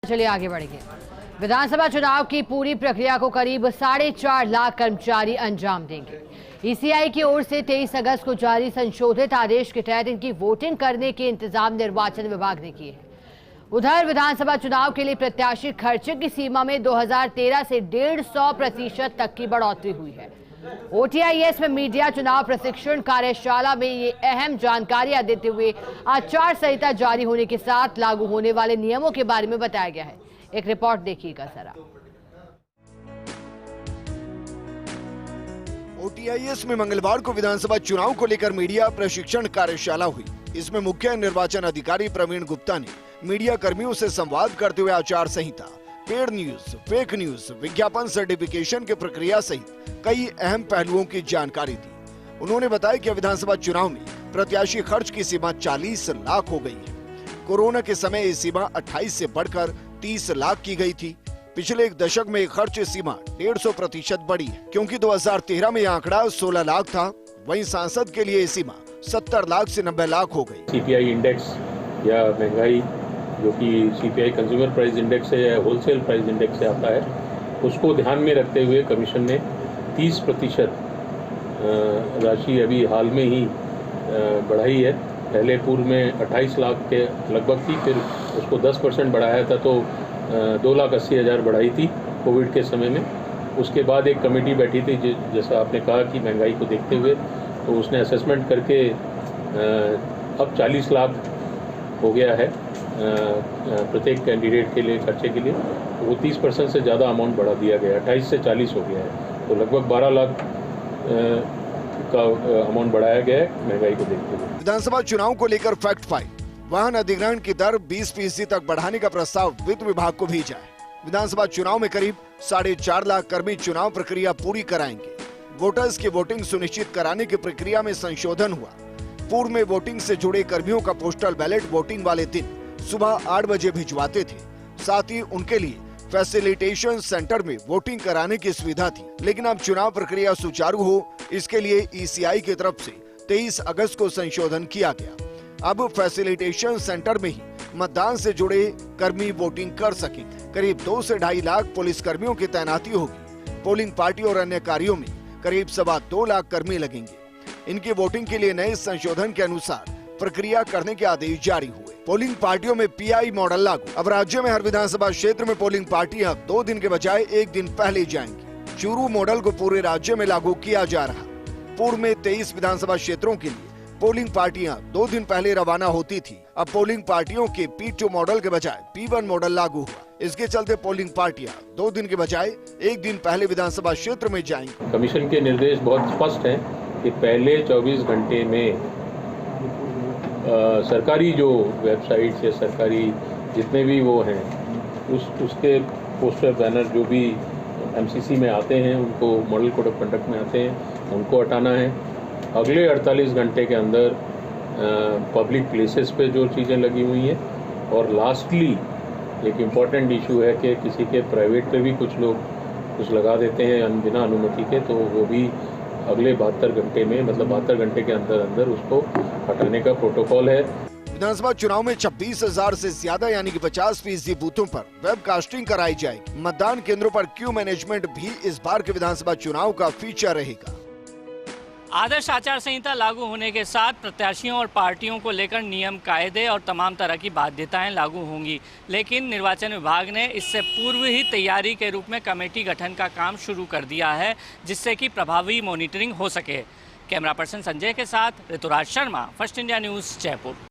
चलिए आगे बढ़ेंगे। विधानसभा चुनाव की पूरी प्रक्रिया को करीब 4.5 लाख कर्मचारी अंजाम देंगे। ईसीआई की ओर से 23 अगस्त को जारी संशोधित आदेश के तहत इनकी वोटिंग करने के इंतजाम निर्वाचन विभाग ने किए हैं। उधर विधानसभा चुनाव के लिए प्रत्याशी खर्चे की सीमा में 2013 से 150% तक की बढ़ोतरी हुई है। OTIS में मीडिया चुनाव प्रशिक्षण कार्यशाला में ये अहम जानकारियां देते हुए आचार संहिता जारी होने के साथ लागू होने वाले नियमों के बारे में बताया गया है। एक रिपोर्ट देखिएगा जरा। OTIS में मंगलवार को विधानसभा चुनाव को लेकर मीडिया प्रशिक्षण कार्यशाला हुई। इसमें मुख्य निर्वाचन अधिकारी प्रवीण गुप्ता ने मीडिया कर्मियों से संवाद करते हुए आचार संहिता, पेड न्यूज, फेक न्यूज, विज्ञापन सर्टिफिकेशन की प्रक्रिया सहित कई अहम पहलुओं की जानकारी दी। उन्होंने बताया कि विधानसभा चुनाव में प्रत्याशी खर्च की सीमा 40 लाख हो गई है। कोरोना के समय ये सीमा 28 से बढ़कर 30 लाख की गई थी। पिछले एक दशक में खर्च सीमा 150% बढ़ी है, क्योंकि 2013 में यह आंकड़ा 16 लाख था। वहीं सांसद के लिए ये सीमा 70 लाख से 90 लाख हो गई। CPI इंडेक्स या महंगाई, जो कि CPI कंज्यूमर प्राइस इंडेक्स है या होलसेल प्राइस इंडेक्स से आता है, उसको ध्यान में रखते हुए कमीशन ने 30% राशि अभी हाल में ही बढ़ाई है। पहले पूर्व में 28 लाख के लगभग थी, फिर उसको 10% बढ़ाया था, तो 2,80,000 बढ़ाई थी कोविड के समय में। उसके बाद एक कमेटी बैठी थी, जैसा आपने कहा कि महंगाई को देखते हुए, तो उसने असेसमेंट करके अब 40 लाख हो गया है प्रत्येक कैंडिडेट के लिए खर्चे के लिए। तो वो 30% से ज़्यादा अमाउंट बढ़ा दिया गया, 28 से 40 हो गया है, तो लगभग 12 लाख का अमाउंट बढ़ाया गया है महंगाई को देखते हुए। विधानसभा चुनाव को लेकर फैक्ट फाइल, वाहन अधिग्रहण की दर 20% तक बढ़ाने का प्रस्ताव वित्त विभाग को भेजा है। विधानसभा चुनाव में करीब 4.5 लाख कर्मी चुनाव प्रक्रिया पूरी कराएंगे। वोटर्स की वोटिंग सुनिश्चित कराने की प्रक्रिया में संशोधन हुआ। पूर्व में वोटिंग से जुड़े कर्मियों का पोस्टल बैलेट वोटिंग वाले दिन सुबह 8 बजे भिजवाते थे। साथ ही उनके लिए फैसिलिटेशन सेंटर में वोटिंग कराने की सुविधा थी। लेकिन अब चुनाव प्रक्रिया सुचारू हो, इसके लिए ECI की तरफ से 23 अगस्त को संशोधन किया गया। अब फैसिलिटेशन सेंटर में ही मतदान से जुड़े कर्मी वोटिंग कर सकेंगे। करीब 2 से 2.5 लाख पुलिस कर्मियों की तैनाती होगी। पोलिंग पार्टी और अन्य कार्यों में करीब 2.25 लाख कर्मी लगेंगे। इनकी वोटिंग के लिए नए संशोधन के अनुसार प्रक्रिया करने के आदेश जारी हुए। पोलिंग पार्टियों में PI मॉडल लागू। अब राज्य में हर विधानसभा क्षेत्र में पोलिंग पार्टियां 2 दिन के बजाय 1 दिन पहले जाएंगी। चूरू मॉडल को पूरे राज्य में लागू किया जा रहा। पूर्व में 23 विधानसभा क्षेत्रों के लिए पोलिंग पार्टियां 2 दिन पहले रवाना होती थी। अब पोलिंग पार्टियों के P2 मॉडल के बजाय P1 मॉडल लागू हुआ। इसके चलते पोलिंग पार्टियां 2 दिन के बजाय 1 दिन पहले विधानसभा क्षेत्र में जाएंगी। कमीशन के निर्देश बहुत स्पष्ट हैं कि पहले 24 घंटे में सरकारी जो वेबसाइट्स या सरकारी जितने भी वो हैं, उसके पोस्टर बैनर जो भी MCC में आते हैं, उनको मॉडल कोड ऑफ कंडक्ट में आते हैं, उनको हटाना है। अगले 48 घंटे के अंदर पब्लिक प्लेसेस पे जो चीज़ें लगी हुई हैं, और लास्टली एक इम्पॉर्टेंट इशू है कि किसी के प्राइवेट पे भी कुछ लोग कुछ लगा देते हैं बिना अनुमति के, तो वो भी अगले 72 घंटे में, मतलब 72 घंटे के अंदर अंदर उसको हटाने का प्रोटोकॉल है। विधानसभा चुनाव में 26,000 से ज्यादा यानी कि 50% बूथों पर वेबकास्टिंग कराई जाएगी। मतदान केंद्रों पर क्यू मैनेजमेंट भी इस बार के विधानसभा चुनाव का फीचर रहेगा। आदर्श आचार संहिता लागू होने के साथ प्रत्याशियों और पार्टियों को लेकर नियम, कायदे और तमाम तरह की बाध्यताएं लागू होंगी। लेकिन निर्वाचन विभाग ने इससे पूर्व ही तैयारी के रूप में कमेटी गठन का काम शुरू कर दिया है, जिससे कि प्रभावी मॉनिटरिंग हो सके। कैमरा पर्सन संजय के साथ Rituraj Sharma, First India News, Jaipur.